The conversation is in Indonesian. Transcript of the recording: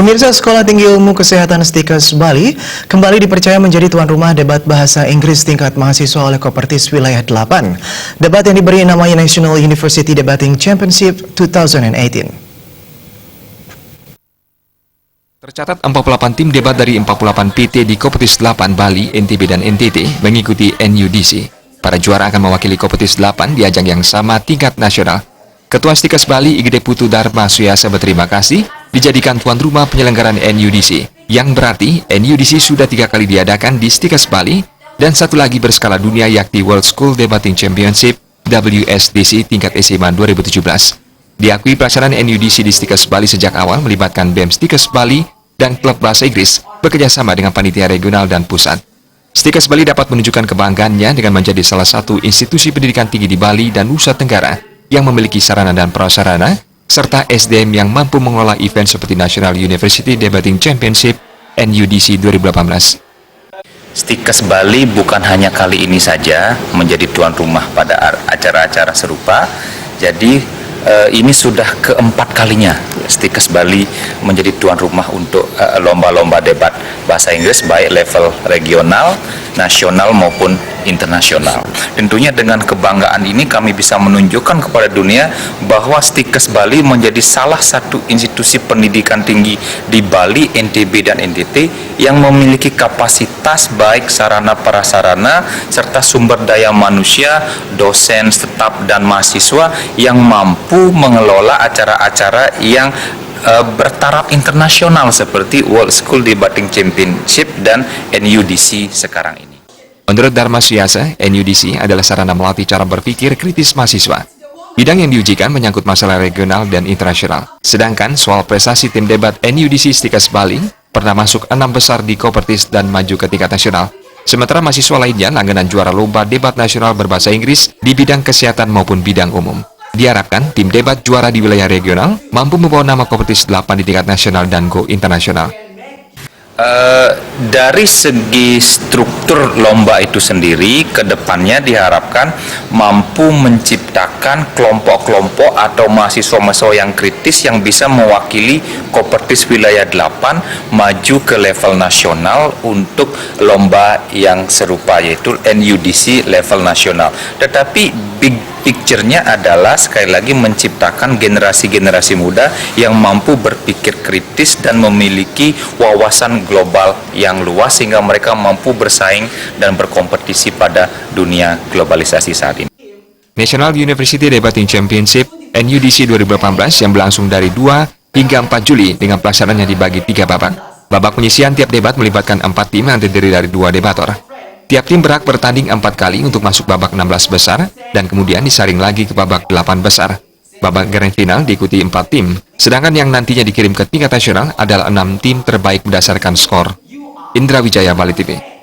Pemirsa, Sekolah Tinggi Ilmu Kesehatan Stikes Bali kembali dipercaya menjadi tuan rumah debat bahasa Inggris tingkat mahasiswa oleh Kopertis Wilayah 8. Debat yang diberi namanya National University Debating Championship 2018. Tercatat 48 tim debat dari 48 PT di Kopertis 8 Bali, NTB dan NTT mengikuti NUDC. Para juara akan mewakili Kopertis 8 di ajang yang sama tingkat nasional. Ketua Stikes Bali IGD Putu Dharma Suyasa berterima kasih dijadikan tuan rumah penyelenggaraan NUDC, yang berarti NUDC sudah 3 kali diadakan di Stikes Bali dan satu lagi berskala dunia yakni World School Debating Championship WSDC tingkat SMA 2017. Diakui pelaksanaan NUDC di Stikes Bali sejak awal melibatkan BEM Stikes Bali dan klub bahasa Inggris bekerjasama dengan panitia regional dan pusat. Stikes Bali dapat menunjukkan kebanggaannya dengan menjadi salah satu institusi pendidikan tinggi di Bali dan Nusa Tenggara yang memiliki sarana dan prasarana, serta SDM yang mampu mengelola event seperti National University Debating Championship NUDC 2018. Stikes Bali bukan hanya kali ini saja menjadi tuan rumah pada acara-acara serupa, jadi ini sudah keempat kalinya Stikes Bali menjadi tuan rumah untuk lomba-lomba debat bahasa Inggris baik level regional, nasional maupun internasional. Tentunya dengan kebanggaan ini kami bisa menunjukkan kepada dunia bahwa Stikes Bali menjadi salah satu institusi pendidikan tinggi di Bali, NTB dan NTT yang memiliki kapasitas baik sarana prasarana serta sumber daya manusia, dosen, staf dan mahasiswa yang mampu mengelola acara-acara yang bertaraf internasional seperti World School Debating Championship dan NUDC sekarang ini. Menurut Dharma Suyasa, NUDC adalah sarana melatih cara berpikir kritis mahasiswa. Bidang yang diujikan menyangkut masalah regional dan internasional. Sedangkan soal prestasi tim debat NUDC Stikes Bali pernah masuk 6 besar di Kopertis dan maju ke tingkat nasional. Sementara mahasiswa lainnya langganan juara lomba debat nasional berbahasa Inggris di bidang kesehatan maupun bidang umum. Diharapkan tim debat juara di wilayah regional mampu membawa nama Kopertis 8 di tingkat nasional dan go internasional. Dari segi struktur lomba itu sendiri, ke depannya diharapkan mampu menciptakan kelompok-kelompok atau mahasiswa-mahasiswa yang kritis yang bisa mewakili Kopertis Wilayah 8 maju ke level nasional untuk lomba yang serupa yaitu NUDC level nasional. Tetapi big picture-nya adalah sekali lagi menciptakan generasi-generasi muda yang mampu berpikir kritis dan memiliki wawasan global yang luas sehingga mereka mampu bersaing dan berkompetisi pada dunia globalisasi saat ini. National University Debating Championship NUDC 2018 yang berlangsung dari 2 hingga 4 Juli dengan pelaksanaannya dibagi 3 babak. Babak penyisihan tiap debat melibatkan 4 tim yang terdiri dari 2 debator. Tiap tim berhak bertanding 4 kali untuk masuk babak 16 besar dan kemudian disaring lagi ke babak 8 besar. Babak grand final diikuti 4 tim, sedangkan yang nantinya dikirim ke tingkat nasional adalah 6 tim terbaik berdasarkan skor. Indra Wijaya, Bali TV.